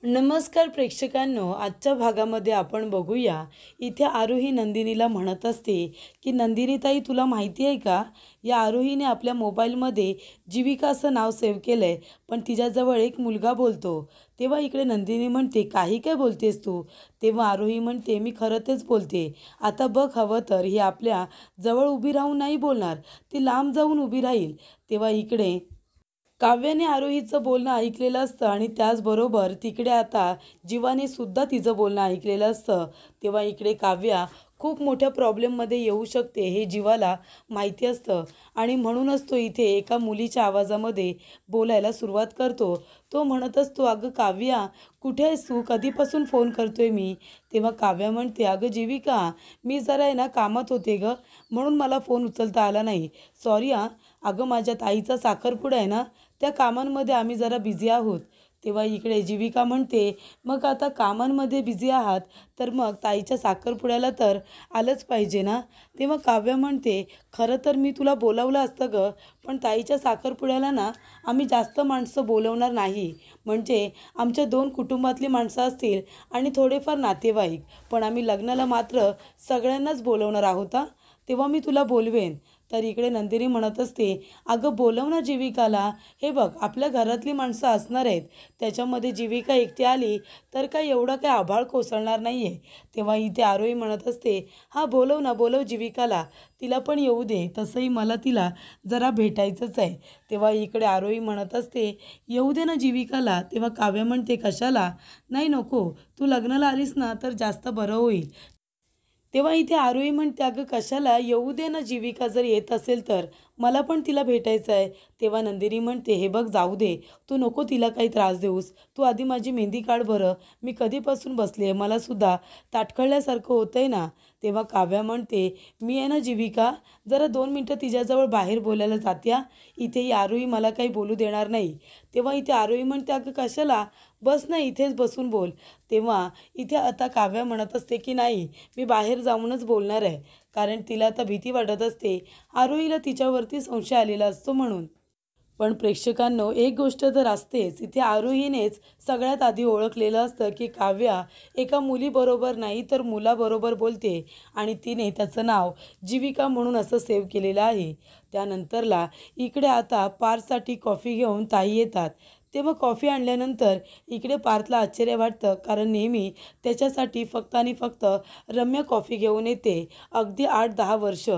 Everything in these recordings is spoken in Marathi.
नमस्कार प्रेक्षकांनो, आजच्या भागामध्ये आपण बघूया. इथे आरोही नंदिनीला म्हणत असते की नंदिनी ताई, तुला माहिती आहे का, या आरोहीने आपल्या मोबाईलमध्ये जीविका असं नाव सेव्ह केलं आहे, पण तिच्याजवळ एक मुलगा बोलतो. तेव्हा इकडे नंदिनी म्हणते, काही काय बोलतेस तू? तेव्हा आरोही म्हणते, मी खरं तेच बोलते. आता बघ, हवं तर ही आपल्या जवळ उभी राहून नाही बोलणार, ती लांब जाऊन उभी राहील. तेव्हा इकडे काव्याने आरोहीचं बोलणं ऐकलेलं असतं आणि त्याचबरोबर तिकडे आता जीवाने सुद्धा तिचं बोलणं ऐकलेलं असतं. तेव्हा इकडे काव्या खूप मोठ्या प्रॉब्लेममध्ये येऊ शकते हे जीवाला माहिती असतं आणि म्हणूनच तो इथे एका मुलीच्या आवाजामध्ये बोलायला सुरुवात करतो. तो म्हणत असतो, अगं काव्या, कुठे आहेस तू? कधीपासून फोन करतोय मी? तेव्हा काव्या म्हणते, अगं जीविका, मी जरा आहे ना कामात होते गं, म्हणून मला फोन उचलता आला नाही. सॉरी हां. अगं माझ्या ताईचा साखरपुडा आहे ना, त्या कामांमध्ये आम्ही जरा बिझी आहोत. तेव्हा इकडे जीविका म्हणते, मग आता कामांमध्ये बिझी आहात, तर मग ताईच्या साखरपुड्याला तर आलंच पाहिजे ना. तेव्हा काव्य म्हणते, खरं तर मी तुला बोलावलं असतं गं, पण ताईच्या साखरपुड्याला ना आम्ही जास्त माणसं बोलवणार नाही. म्हणजे आमच्या 2 कुटुंबातली माणसं असतील आणि थोडेफार नातेवाईक, पण आम्ही लग्नाला मात्र सगळ्यांनाच बोलवणार आहोत हां. तेव्हा मी तुला बोलवेन. तर इकडे नंदिनी म्हणत असते, अगं बोलव ना जीविकाला. हे बघ, आपल्या घरातली माणसं असणार आहेत, त्याच्यामध्ये जीविका एकटी आली तर काय एवढं काय आभाळ कोसळणार नाही आहे. तेव्हा इथे आरोही म्हणत असते, हां बोलव ना, बोलव जीविकाला, तिला पण येऊ दे, तसंही मला तिला जरा भेटायचंच आहे. तेव्हा इकडे आरोही म्हणत असते, येऊ दे ना जीविकाला. तेव्हा काव्य म्हणते, कशाला? नाही नको, तू लग्नाला आलीस ना तर जास्त बरं होईल. तेव्हा इथे आरोही म्हणते, अगं कशाला, येऊ दे ना जीविका, जर येत असेल तर मला पण तिला भेटायचं आहे. तेव्हा नंदिनी म्हणते, हे बघ जाऊ दे, तू नको तिला काही त्रास देऊस, तू आधी माझी मेहंदी काढ बरं, मी कधीपासून बसली आहे, मलासुद्धा ताटकळल्यासारखं होतं आहे ना. तेव्हा काव्या म्हणते, मी आहे ना जीविका, जरा 2 मिनटं तिच्याजवळ बाहेर बोलायला जात्या, इथे ही आरोही मला काही बोलू देणार नाही. तेव्हा इथे आरोही म्हणते, अगं कशाला, बस ना इथेच बसून बोल. तेव्हा इथे आता काव्या म्हणत असते की नाही, मी बाहेर जाऊनच बोलणार आहे, कारण तिला आता भीती वाटत असते, आरोहीला तिच्यावरती संशय आलेला असतो म्हणून. पण प्रेक्षकांनो, एक गोष्ट तर असतेच, इथे आरोहीनेच सगळ्यात आधी ओळखलेलं असतं की काव्या एका मुलीबरोबर नाही तर मुलाबरोबर बोलते आणि तिने त्याचं नाव जीविका म्हणून असं सेव्ह केलेलं आहे. त्यानंतरला इकडे आता पार्थसाठी कॉफी घेऊन ताई येतात. तेव्हा कॉफी आणल्यानंतर इकडे पार्थला आश्चर्य वाटतं, कारण नेहमी त्याच्यासाठी फक्त आणि फक्त रम्या कॉफी घेऊन येते, अगदी 8-10 वर्ष.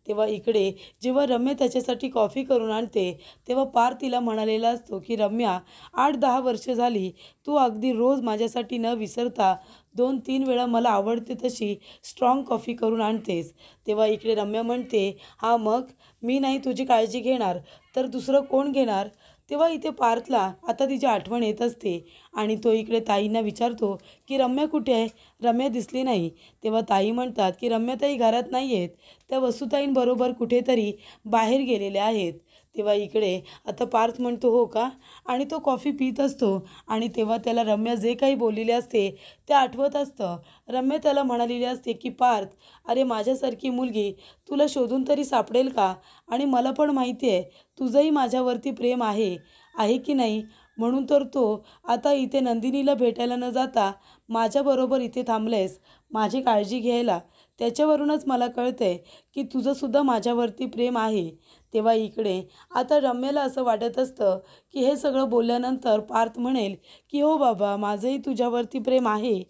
तेव्हा इकडे जेव्हा रम्या त्याच्यासाठी कॉफी करून आणते, तेव्हा पार्थ तिला म्हणालेला असतो की रम्या, 8-10 वर्ष झाली तू अगदी रोज माझ्यासाठी न विसरता 2-3 वेळा मला आवडते तशी स्ट्रॉंग कॉफी करून आणतेस. तेव्हा इकडे रम्या म्हणते, हां मग, मी नाही तुझी काळजी घेणार तर दुसरं कोण घेणार? तेव्हा इथे पार्थला आता तिची आठवण येत असते आणि तो इकडे ताईंना विचारतो की रम्या कुठे आहे? रम्या दिसली नाही. तेव्हा ताई म्हणतात की रम्याताई घरात नाही आहेत, त्या वसुताईंबरोबर कुठेतरी बाहेर गेलेल्या आहेत. तेव्हा इकडे आता पार्थ म्हणतो, हो का? आणि तो कॉफी पित असतो आणि तेव्हा त्याला रम्या जे काही बोललेले असते ते आठवत असतं. रम्या त्याला म्हणालेली असते की पार्थ, अरे माझ्यासारखी मुलगी तुला शोधून तरी सापडेल का? आणि मला पण माहिती आहे तुझंही माझ्यावरती प्रेम आहे, आहे की नाही? म्हणून तर तो आता इथे नंदिनीला भेटायला न जाता माझ्याबरोबर इथे थांबलेस माझी काळजी घ्यायला. त्याच्यावरूनच मला कळतंय की तुझंसुद्धा माझ्यावरती प्रेम आहे. तेव्हा इकडे आता रम्याला असं वाटत असतं की हे सगळं बोलल्यानंतर पार्थ म्हणेल की हो बाबा, माझंही तुझ्यावरती प्रेम आहे.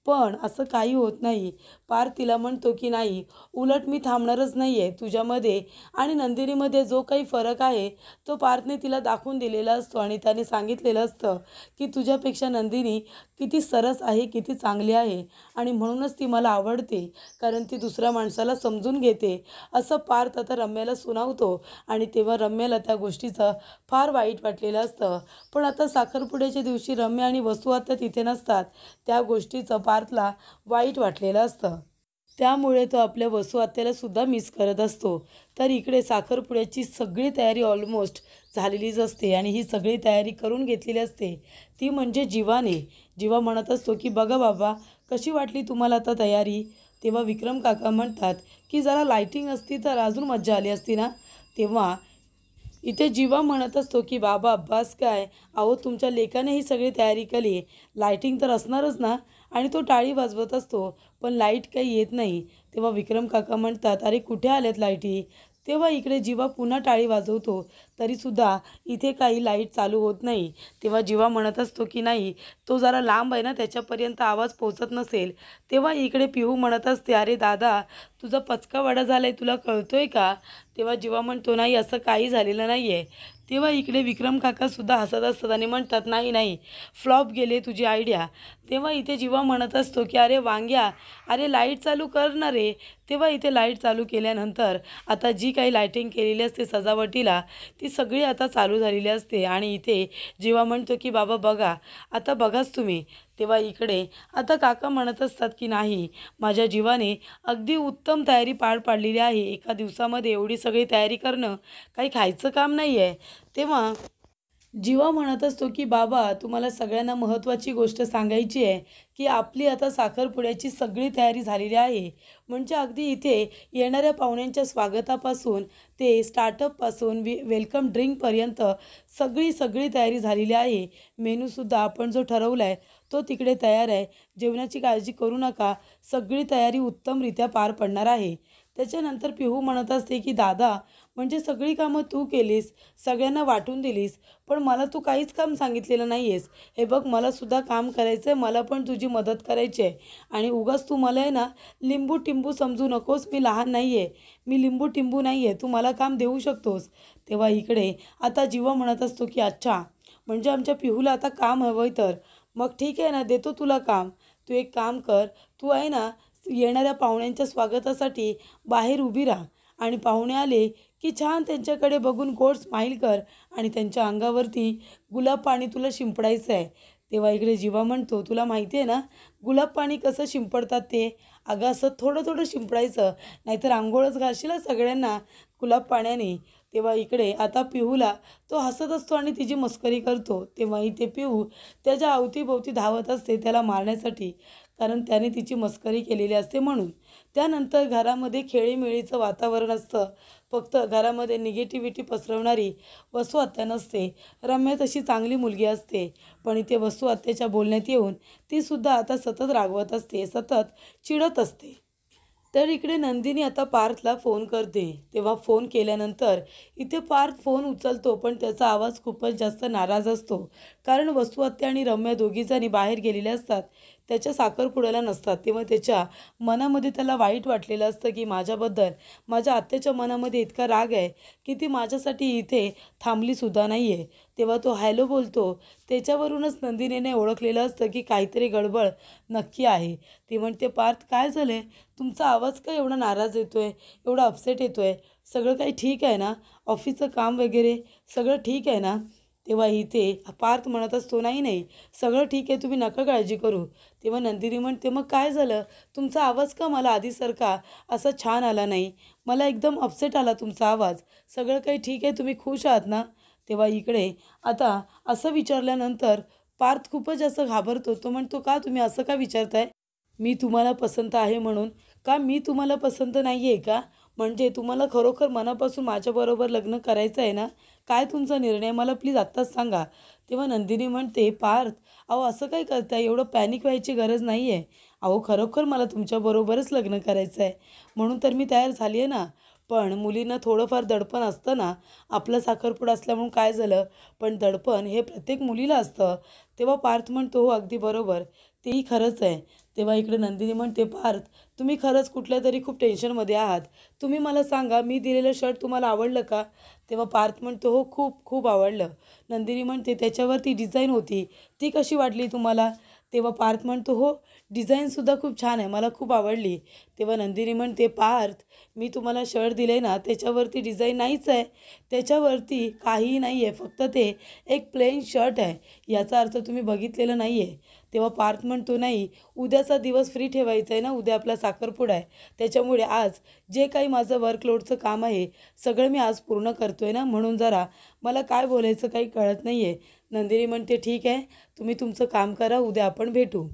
पण असं काही होत नाही. पार्थ तिला म्हणतो की नाही, उलट मी थांबणारच नाही आहे. तुझ्यामध्ये आणि नंदिनीमध्ये जो काही फरक आहे तो पार्थने तिला दाखवून दिलेला असतो आणि त्याने सांगितलेलं असतं की तुझ्यापेक्षा नंदिनी किती सरस आहे, किती चांगली आहे आणि म्हणूनच ती मला आवडते, कारण ती दुसऱ्या माणसाला समजून घेते, असं पार्थ आता रम्याला सुनावतो. आणि तेव्हा रम्याला त्या गोष्टीचं फार वाईट वाटलेलं असतं. पण आता साखरपुड्याच्या दिवशी रम्या आणि वसू आता तिथे नसतात, त्या गोष्टीचं पार्थला वाईट वाटलेलं असतं. त्यामुळे तो आपल्या वसू आत्याला सुद्धा मिस करत असतो. तर इकडे साखरपुड्याची सगळी तयारी ऑलमोस्ट झालेलीच असते आणि ही सगळी तयारी करून घेतलेली असते ती म्हणजे जीवाने. जीवा म्हणत असतो की बघा बाबा, कशी वाटली तुम्हाला आता तयारी? तेव्हा विक्रम काका म्हणतात की जरा लाईटिंग असती तर अजून मज्जा आली असती ना. तेव्हा इथे जीवा म्हणत असतो की बाबा बस काय, अहो तुमच्या लेकाने ही सगळी तयारी केली, लाईटिंग तर असणारच ना. आणि तो टाळी वाजवत असतो पण लाईट काही येत नाही. तेव्हा विक्रम काका म्हणतात, अरे कुठे आल्यात लाईटी. तेव्हा इकडे जीवा पुन्हा टाळी वाजवतो तरीसुद्धा इथे काही लाईट चालू होत नाही. तेव्हा जीवा म्हणत असतो की नाही, तो जरा लांब आहे ना, त्याच्यापर्यंत आवाज पोहोचत नसेल. तेव्हा इकडे पिहू म्हणत असते, अरे दादा तुझा पचका वाडा झाला आहे, तुला कळतोय का. तेव्हा जीवा म्हणतो, नाही असं काही झालेलं नाही आहे. तेव्हा इकडे विक्रम काकासुद्धा हसत असतात आणि म्हणतात, नाही नाही, फ्लॉप गेले तुझी आयडिया. तेव्हा इथे जीवा म्हणत असतो की अरे वांग्या, अरे लाईट चालू कर ना रे. तेव्हा इथे लाईट चालू केल्यानंतर आता जी काही लाईटिंग केलेली असते सजावटीला, ती सगळी आता चालू झालेली असते. आणि इथे जीवा म्हणतो की बाबा बघा, आता बघाच तुम्ही. तेव्हा इकडे आता काका म्हणत असतात की नाही, माझ्या जीवाने अगदी उत्तम तयारी पार पाडलेली आहे. एका दिवसामध्ये एवढी सगळी तयारी करणं काही खायचं काम नाही आहे. तेव्हा जीवा म्हणत असतो की बाबा तुम्हाला सगळ्यांना महत्त्वाची गोष्ट सांगायची आहे की आपली आता साखरपुड्याची सगळी तयारी झालेली आहे. म्हणजे अगदी इथे येणाऱ्या पाहुण्यांच्या स्वागतापासून ते स्टार्टअपपासून वेलकम ड्रिंकपर्यंत सगळी सगळी तयारी झालेली आहे. मेनूसुद्धा आपण जो ठरवला आहे तो तिकडे तयार आहे. जेवणाची काळजी करू नका, सगळी तयारी उत्तमरित्या पार पडणार आहे. त्याच्यानंतर पिहू म्हणत असते की दादा, म्हणजे सगळी कामं तू केलीस, सगळ्यांना वाटून दिलीस, पण मला तू काहीच काम सांगितलेलं नाही आहेस. हे बघ मलासुद्धा काम करायचं आहे, मला पण तुझी मदत करायची आहे. आणि उगाच तू मला आहे ना लिंबू टिंबू समजू नकोस, मी लहान नाही आहे, मी लिंबू टिंबू नाही आहे, तू मला काम देऊ शकतोस. तेव्हा इकडे आता जीवा म्हणत असतो की अच्छा, म्हणजे आमच्या पिहूला आता काम हवं आहे, तर मग ठीक आहे ना, देतो तुला काम. तू एक काम कर, तू आहे ना येणाऱ्या पाहुण्यांच्या स्वागतासाठी बाहेर उभी राहा आणि पाहुणे आले की छान त्यांच्याकडे बघून गोड स्माईल कर आणि त्यांच्या अंगावरती गुलाब पाणी तुला शिंपडायचं आहे. तेव्हा इकडे जीवा म्हणतो, तुला माहिती आहे ना गुलाब पाणी कसं शिंपडतात ते. अगं असं थोडं थोडं शिंपडायचं, नाहीतर आंघोळच घालशील हं सगळ्यांना गुलाब पाण्याने. तेव्हा इकडे आता पिहूला तो हसत असतो आणि तिची मस्करी करतो. तेव्हा इथे पिहू त्याच्या अवतीभोवती धावत असते त्याला मारण्यासाठी, कारण त्याने तिची मस्करी केलेली असते म्हणून. त्यानंतर घरामध्ये खेळीमेळीचं वातावरण असतं. फक्त घरामध्ये निगेटिव्हिटी पसरवणारी वसू आत्या नसते. रम्या तशी चांगली मुलगी असते, पण इथे वसू आत्याच्या बोलण्यात येऊन तीसुद्धा आता सतत रागवत असते, सतत चिडत असते. तर इकडे नंदिनी आता पार्थला फोन करते. तेव्हा फोन केल्यानंतर इथे पार्थ फोन उचलतो, पण त्याचा आवाज खूपच जास्त नाराज असतो. कारण वसू आत्या आणि रम्या दोघीजणी बाहेर गेलेल्या असतात, त्याच्या साखरपुड्याला नसतात. तेव्हा त्याच्या मनामध्ये त्याला वाईट वाटलेलं असतं की माझ्याबद्दल माझ्या आत्याच्या मनामध्ये इतका राग आहे की ती माझ्यासाठी इथे थांबलीसुद्धा नाही आहे. तेव्हा तो हॅलो बोलतो. त्याच्यावरूनच नंदिनीने ओळखलेलं असतं की काहीतरी गडबड नक्की आहे. ती म्हणते, पार्थ काय झालं आहे, तुमचा आवाज का एवढा नाराज येतो आहे, एवढा अपसेट येतो आहे, सगळं काही ठीक आहे ना, ऑफिसचं काम वगैरे सगळं ठीक आहे ना. तेव्हा इथे पार्थ म्हणत असतो, नाही नाही सगळं ठीक आहे, तुम्ही नका काळजी करू. तेव्हा नंदिनी म्हणते, मग काय झालं, तुमचा आवाज का मला आधीसारखा असा छान आला नाही, मला एकदम अपसेट आला तुमचा आवाज, सगळं काही ठीक आहे, तुम्ही खुश आहात ना. तेव्हा इकडे आता असं विचारल्यानंतर पार्थ खूपच जास्त घाबरतो. तो म्हणतो, का तुम्ही असं का विचारताय, मी तुम्हाला पसंत आहे म्हणून. का मी तुम्हाला पसंत नाही आहे का, म्हणजे तुम्हाला खरोखर मनापासून माझ्याबरोबर लग्न करायचं आहे ना. काय तुमचा निर्णय मला प्लीज आत्ताच सांगा. तेव्हा नंदिनी म्हणते, पार्थ अहो असं काय करताय, एवढं पॅनिक व्हायची गरज नाही आहे. अहो खरोखर मला तुमच्याबरोबरच लग्न करायचं आहे, म्हणून तर मी तयार झाली आहे ना. पण मुलींना थोडंफार दडपण असतं ना, आपला साखरपुडा असल्यामुळं काय झालं, पण दडपण हे प्रत्येक मुलीला असतं. तेव्हा पार्थ म्हणतो, हो अगदी बरोबर, तेही खरंच आहे. तेव्हा इकडे नंदिनी म्हणते, पार्थ तुम्ही खरंच कुठल्या तरी खूप टेन्शनमध्ये आहात. तुम्ही मला सांगा, मी दिलेलं शर्ट तुम्हाला आवडलं का. तेव्हा पार्थ म्हणतो, हो खूप खूप आवडलं. नंदिनी म्हणते, त्याच्यावरती डिझाईन होती, ती कशी वाटली तुम्हाला. तेव्हा पार्थ म्हणतो, हो डिझाईनसुद्धा खूप छान आहे, मला खूप आवडली. तेव्हा नंदिनी म्हणते, पार्थ मी तुम्हाला शर्ट दिलं आहे ना, त्याच्यावरती डिझाईन नाहीच आहे, त्याच्यावरती काहीही नाही आहे, फक्त ते एक प्लेन शर्ट आहे, याचा अर्थ तुम्ही बघितलेलं नाही आहे. तेव्हा पार्थ म्हणतो, नाही उद्याचा दिवस फ्री ठेवायचा आहे ना, उद्या आपला साखरपुडा आहे, त्याच्यामुळे आज जे काही माझं वर्कलोडचं काम आहे सगळं मी आज पूर्ण करतो आहे ना, म्हणून जरा मला काय बोलायचं काही कळत नाही आहे. नंदिनी म्हणते, ठीक आहे तुम्ही तुमचं काम करा, उद्या आपण भेटू.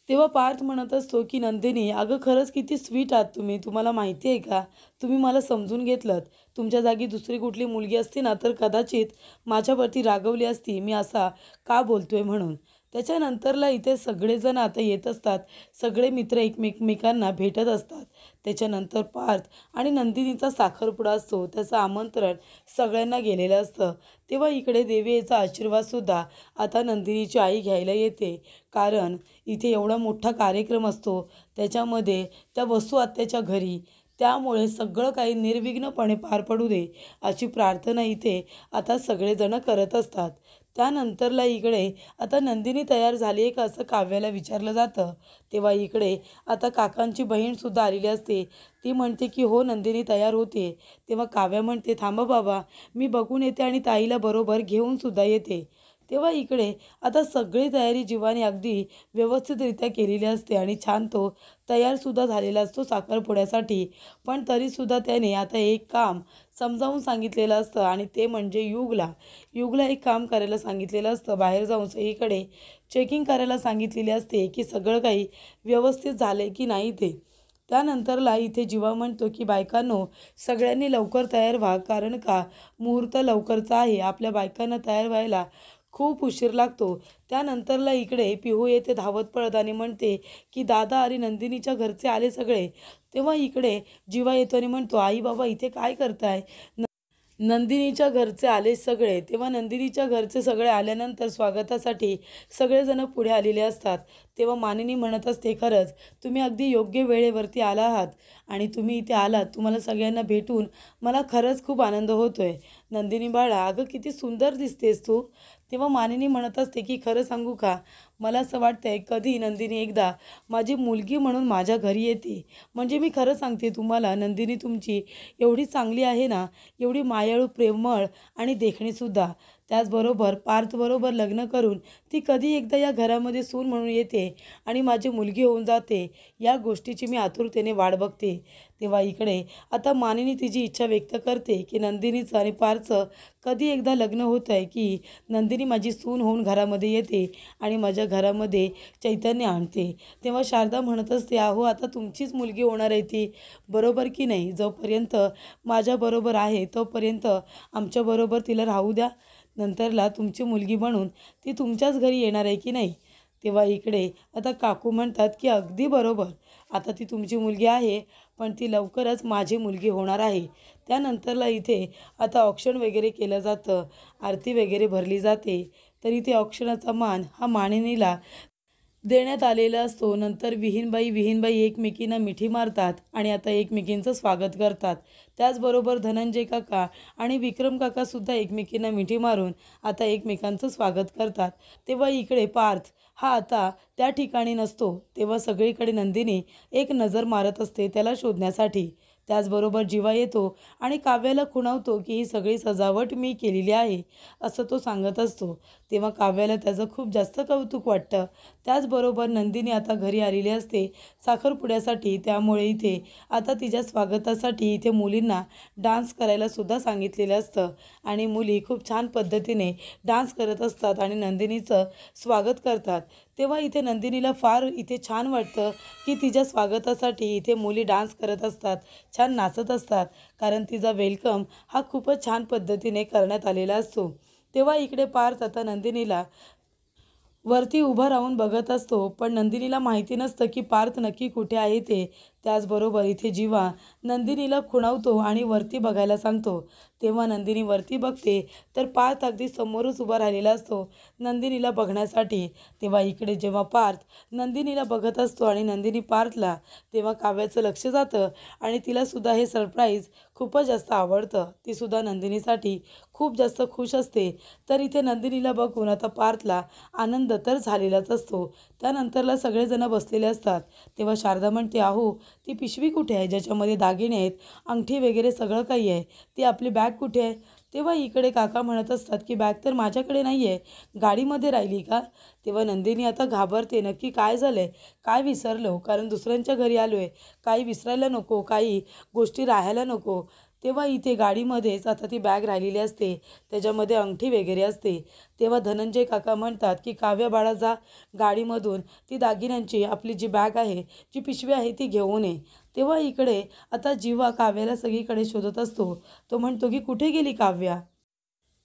तेव्हा पार्थ म्हणत असतो की नंदिनी, अगं खरंच किती स्वीट आहात तुम्ही. तुम्हाला माहिती आहे का, तुम्ही मला समजून घेतलंत. तुमच्या जागी दुसरी कुठली मुलगी असती ना तर कदाचित माझ्यावरती रागवली असती मी असा का बोलतोय म्हणून. त्याच्यानंतरला इथे सगळेजण आता येत असतात. सगळे मित्र एकमेकांना भेटत असतात. त्याच्यानंतर पार्थ आणि नंदिनीचा साखरपुडा असतो. त्याचं आमंत्रण सगळ्यांना गेलेलं असतं. तेव्हा इकडे देवीचा आशीर्वादसुद्धा आता नंदिनीची आई घ्यायला येते. कारण इथे एवढा मोठा कार्यक्रम असतो. त्याच्यामध्ये त्या वसू आत्याच्या घरी. त्यामुळे सगळं काही निर्विघ्नपणे पार पडू दे अशी प्रार्थना इथे आता सगळेजण करत असतात. त्यानंतरला इकडे आता नंदिनी तयार झाली आहे का असं काव्याला विचारलं जातं. तेव्हा इकडे आता काकांची बहीणसुद्धा आलेली असते. ती म्हणते की हो नंदिनी तयार होते. तेव्हा काव्या म्हणते थांबा बाबा, मी बघून येते आणि ताईला बरोबर घेऊनसुद्धा येते. तेव्हा इकडे आता सगळी तयारी जीवाने अगदी व्यवस्थितरित्या केलेली असते आणि छान तो तयारसुद्धा झालेला असतो साखरपुड्यासाठी. पण तरीसुद्धा त्याने आता एक काम समजावून सांगितलेलं असतं आणि ते म्हणजे युगला एक काम करायला सांगितलेलं असतं. बाहेर जाऊन सगळीकडे चेकिंग करायला सांगितलेली असते की सगळं काही व्यवस्थित झालं की नाही ते. त्यानंतरला इथे जीवा म्हणतो की बायकांनो, सगळ्यांनी लवकर तयार व्हा, कारण का मुहूर्त लवकरचा आहे. आपल्या बायकांना तयार व्हायला खूप उशीर लागतो. त्यानंतरला इकडे पिहू येते धावत पळत आणि म्हणते की दादा आणि नंदिनीच्या घरचे आले सगळे. तेव्हा इकडे जीवा येतो आणि म्हणतो आई बाबा इथे काय करताय. नंदिनीच्या घरचे आले सगळे. तेव्हा नंदिनीच्या घरचे सगळे आल्यानंतर स्वागतासाठी सगळेजण पुढे आलेले असतात. तेव्हा मानिनी म्हणत असते खरंच तुम्ही अगदी योग्य वेळेवरती आला आहात आणि तुम्ही इथे आलात. तुम्हाला सगळ्यांना भेटून मला खरंच खूप आनंद होतोय. नंदिनी बाळा, अगं किती सुंदर दिसतेस तू. तेव्हा मानिनी म्हणत असते की खरं सांगू का, मला असं वाटतंय कधी नंदिनी एकदा माझी मुलगी म्हणून माझ्या घरी येते. म्हणजे मी खरं सांगते तुम्हाला, नंदिनी तुमची एवढी चांगली आहे ना, एवढी मायाळू, प्रेमळ आणि देखणीसुद्धा. त्याचबरोबर पार्थबरोबर लग्न करून ती कधी एकदा या घरामध्ये सून म्हणून येते आणि माझी मुलगी होऊन जाते, या गोष्टीची मी आतुरतेने वाट बघते. तेव्हा इकडे आता मानिनी तिची इच्छा व्यक्त करते की नंदिनीचं आणि पार्थचं कधी एकदा लग्न होतं आहे की नंदिनी माझी सून होऊन घरामध्ये येते आणि माझ्या घरामध्ये चैतन्य आणते. तेव्हा शारदा म्हणत असते अहो आता तुमचीच मुलगी होणार आहे ती, बरोबर की नाही. जोपर्यंत माझ्याबरोबर आहे तोपर्यंत आमच्याबरोबर तिला राहू द्या. नंतरला तुमची मुलगी बनून ती तुमच्याच घरी येणार आहे की नाही. तेव्हा इकडे आता काकू म्हणतात की अगदी बरोबर, आता ती तुमची मुलगी आहे पण ती लवकरच माझी मुलगी होणार आहे. त्यानंतरला इथे आता औक्षण वगैरे केलं जातं, आरती वगैरे भरली जाते. तर इथे औक्षणाचा मान हा मानिनीला देण्यात आलेला असतो. नंतर विहीनबाई एकमेकींना मिठी मारतात आणि आता एकमेकींचं स्वागत करतात. त्याचबरोबर धनंजय काका आणि विक्रम काकासुद्धा एकमेकींना मिठी मारून आता एकमेकांचं स्वागत करतात. तेव्हा इकडे पार्थ हा आता त्या ठिकाणी नसतो. तेव्हा सगळीकडे नंदिनी एक नजर मारत असते त्याला शोधण्यासाठी. त्याचबरोबर जीवा येतो आणि काव्याला खुणावतो की ही सगळी सजावट मी केलेली आहे असं तो सांगत असतो. तेव्हा काव्याला त्याचं खूप जास्त कौतुक वाटतं. त्याचबरोबर नंदिनी आता घरी आलेली असते साखरपुड्यासाठी. त्यामुळे इथे आता तिच्या स्वागतासाठी इथे मुलींना डान्स करायला सुद्धा सांगितलेलं असतं आणि मुली खूप छान पद्धतीने डान्स करत असतात आणि नंदिनीचं स्वागत करतात. तेव्हा इथे नंदिनीला फार इथे छान वाटतं की तिच्या स्वागतासाठी इथे मुली डान्स करत असतात, छान नाचत असतात, कारण तिचा वेलकम हा खूपच छान पद्धतीने करण्यात आलेला असतो. तेव्हा इकडे पार्थ आता नंदिनीला वरती उभा राहून बघत असतो, पण नंदिनीला माहिती नसतं की पार्थ नक्की कुठे आहे ते. त्याचबरोबर इथे जीवा नंदिनीला खुणावतो आणि वरती बघायला सांगतो. तेव्हा नंदिनी वरती बघते तर पार्थ अगदी समोरच उभा राहिलेला असतो नंदिनीला बघण्यासाठी. तेव्हा इकडे जेव्हा पार्थ नंदिनीला बघत असतो आणि नंदिनी पार्थला, तेव्हा काव्याचं लक्ष जातं आणि तिलासुद्धा हे सरप्राईज खूपच जास्त आवडतं. तीसुद्धा नंदिनीसाठी खूप जास्त खुश असते. तर इथे नंदिनीला बघून आता पार्थला आनंद तर झालेलाच असतो. त्यानंतरला सगळेजण बसलेले असतात. तेव्हा शारदा म्हणते अहो ती पिशवी कुठे आहे ज्याच्यामध्ये दागिने आहेत, अंगठी वगैरे सगळं काही आहे, ती आपली बॅग कुठे आहे. तेव्हा इकडे काका म्हणत असतात की बॅग तर माझ्याकडे नाही आहे, गाडीमध्ये राहिली का. तेव्हा नंदिनी आता घाबरते, नक्की काय झालं आहे, काय विसरलो, कारण दुसऱ्यांच्या घरी आलो आहे, काही विसरायला नको, काही गोष्टी राहायला नको. तेव्हा इथे गाडीमध्येच आता ती बॅग राहिलेली असते, त्याच्यामध्ये अंगठी वगैरे असते. तेव्हा धनंजय काका म्हणतात की काव्या बाळा जा गाडीमधून ती दागिन्यांची आपली जी बॅग आहे, जी पिशवी आहे ती घेऊन ये. तेव्हा इकडे आता जीवा काव्याला सगळीकडे शोधत असतो. तो म्हणतो की कुठे गेली काव्या?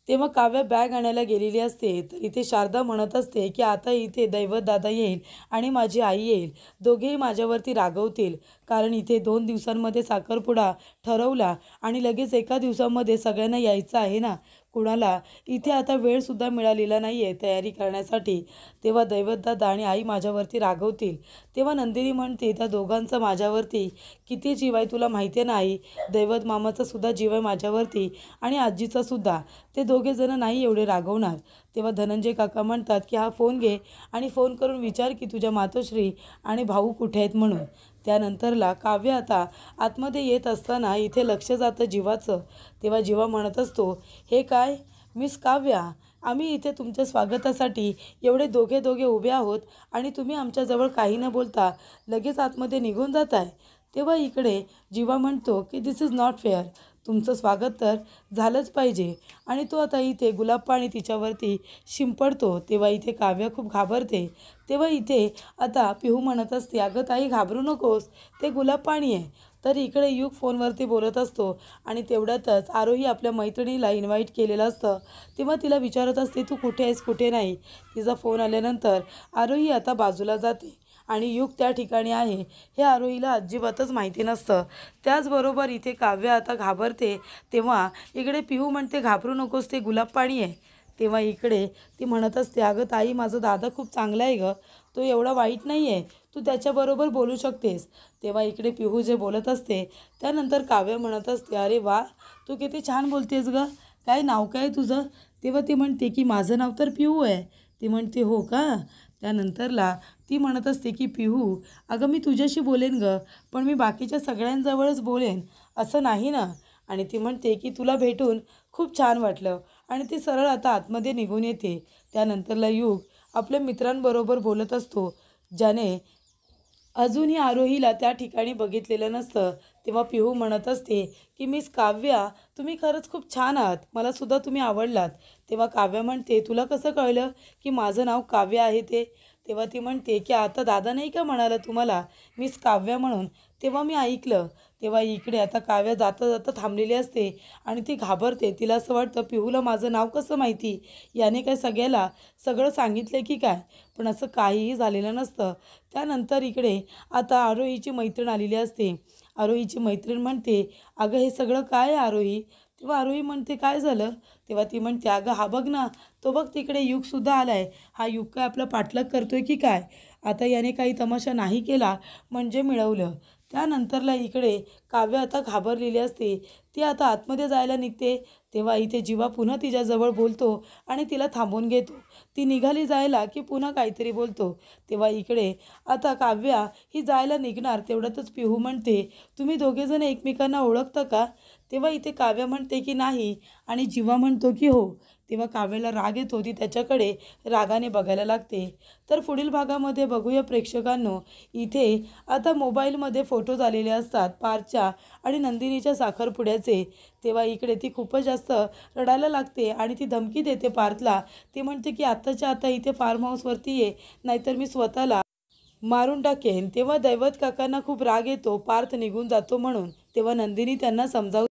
तेव्हा काव्या बॅग आणायला गेलेली असते. तर इथे शारदा म्हणत असते की आता इथे दैवत दादा येईल आणि माझी आई येईल. दोघेही माझ्यावरती रागवतील, कारण इथे 2 दिवसांमध्ये साखरपुडा ठरवला आणि लगेच एका दिवसामध्ये सगळ्यांना यायचं आहे ना. कुणाला इथे आता वेळसुद्धा मिळालेला नाही आहे तयारी करण्यासाठी. तेव्हा दैवतदादा आणि आई माझ्यावरती रागवतील. तेव्हा नंदिनी म्हणते त्या दोघांचा माझ्यावरती किती जीव आहे तुला माहिती आहे ना आई. दैवत मामाचा सुद्धा जीव आहे माझ्यावरती आणि आजीचा सुद्धा. ते दोघे जण नाही एवढे रागवणार. तेव्हा धनंजय काका म्हणतात की हा फोन घे आणि फोन करून विचार की तुझ्या मातोश्री आणि भाऊ कुठे आहेत म्हणून. त्यानंतरला काव्य आता आतमध्ये येत असताना इथे लक्ष जातं जीवाचं. तेव्हा जीवा म्हणत असतो, हे काय मिस काव्या, आम्ही इथे तुमच्या स्वागतासाठी एवढे दोघे दोघे उभे आहोत आणि तुम्ही आमच्याजवळ काही न बोलता लगेच आतमध्ये निघून जाताय. तेव्हा इकडे जीवा म्हणतो की दिस इज नॉट फेअर. तुमचं स्वागत तर झालंच पाहिजे. आणि तो आता इथे गुलाब पाणी तिच्यावरती शिंपडतो. तेव्हा इथे काव्य खूप घाबरते. तेव्हा इथे आता पिहू म्हणत असते, अगं ताई घाबरू नकोस, ते गुलाब पाणी आहे. तर इकडे युग फोनवरती बोलत असतो आणि तेवढ्यातच आरोही आपल्या मैत्रिणीला इन्व्हाइट केलेलं असतं. तेव्हा तिला विचारत असते तू कुठे आहेस कुठे नाही. तिचा फोन आल्यानंतर आरोही आता बाजूला जाते आणि युग त्या ठिकाणी आहे हे आरोहीला अजिबातच माहिती नसतं. त्याचबरोबर इथे काव्य आता घाबरते. तेव्हा इकडे पिहू म्हणते घाबरू नकोस, ते गुलाब पाणी आहे. तेव्हा इकडे ती म्हणत असते, अगं ताई माझा दादा खूप चांगला आहे गं, तो एवढा वाईट नाही आहे, तू त्याच्याबरोबर बोलू शकतेस. तेव्हा इकडे पिहू जे बोलत असते त्यानंतर काव्य म्हणत असते, अरे वा, तू किती छान बोलतेस गं, काय नाव काय तुझं? तेव्हा ती म्हणते की माझं नाव तर पिहू आहे. ती म्हणते हो का. त्यानंतरला ती म्हणत असते की पिहू, अगं मी तुझ्याशी बोलेन गं, पण मी बाकीच्या सगळ्यांजवळच बोलेन असं नाही ना. आणि ती म्हणते की तुला भेटून खूप छान वाटलं आणि ती सरळ आता आतमध्ये निघून येते. त्यानंतरला युग आपल्या मित्रांबरोबर बोलत असतो, ज्याने अजूनही आरोहीला त्या ठिकाणी बघितलेलं नसतं. तेव्हा पिहू म्हणत असते की मिस काव्या, तुम्ही खरंच खूप छान आहात, मला सुद्धा तुम्ही आवडलात. तेव्हा काव्या म्हणते तुला कसं कळलं की माझं नाव काव्य आहे ते. तेव्हा ती म्हणते की आता दादा नाही का म्हणाला तुम्हाला मिस काव्या म्हणून, तेव्हा मी ऐकलं. तेव्हा इकडे आता काव्या जाता जाता थांबलेली असते आणि ती घाबरते. तिला असं वाटतं पिहूला माझं नाव कसं माहिती, याने काय सगळ्याला सगळं सांगितलं की काय. पण असं काहीही झालेलं नसतं. त्यानंतर इकडे आता आरोहीची मैत्रीण आलेली असते. आरोहीची मैत्रीण म्हणते, अगं हे सगळं काय आहे आरोही. तेव्हा आरोही म्हणते काय झालं. तेव्हा ती म्हणते, अगं हा बघ ना, तो बघ तिकडे युगसुद्धा आला आहे. हा युग काय आपला पाठलाग करतोय की काय. आता याने काही तमाशा नाही केला म्हणजे मिळवलं. त्यानंतरला इकडे काव्य आता घाबरलेली असते. ती आता आतमध्ये जायला निघते. तेव्हा इथे जीवा पुन्हा तिच्याजवळ बोलतो आणि तिला थांबवून घेतो. ती निघाली जायला की पुन्हा काहीतरी बोलतो. तेव्हा इकडे आता काव्या ही जायला निघणार तेवढ्यातच पिहू म्हणते, तुम्ही दोघेजण एकमेकांना ओळखता का. तेव्हा इथे काव्या म्हणते की नाही आणि जीवा म्हणतो की हो. तेव्हा काव्याला राग येतो. ती त्याच्याकडे रागाने बघायला लागते. तर पुढील भागामध्ये बघूया प्रेक्षकांनो, इथे आता मोबाईलमध्ये फोटोज आलेले असतात पारच्या आणि नंदिनीच्या साखरपुड्याचे. तेव्हा इकडे ती खूपच जास्त रडायला लागते आणि ती धमकी देते पार्थला. ती म्हणते की आत्ताच्या आता इथे फार्म हाऊसवरती ये, नाहीतर मी स्वतःला मारून टाकेन. तेव्हा दैवत काकांना खूप राग येतो पार्थ निघून जातो म्हणून. तेव्हा नंदिनी त्यांना समजावते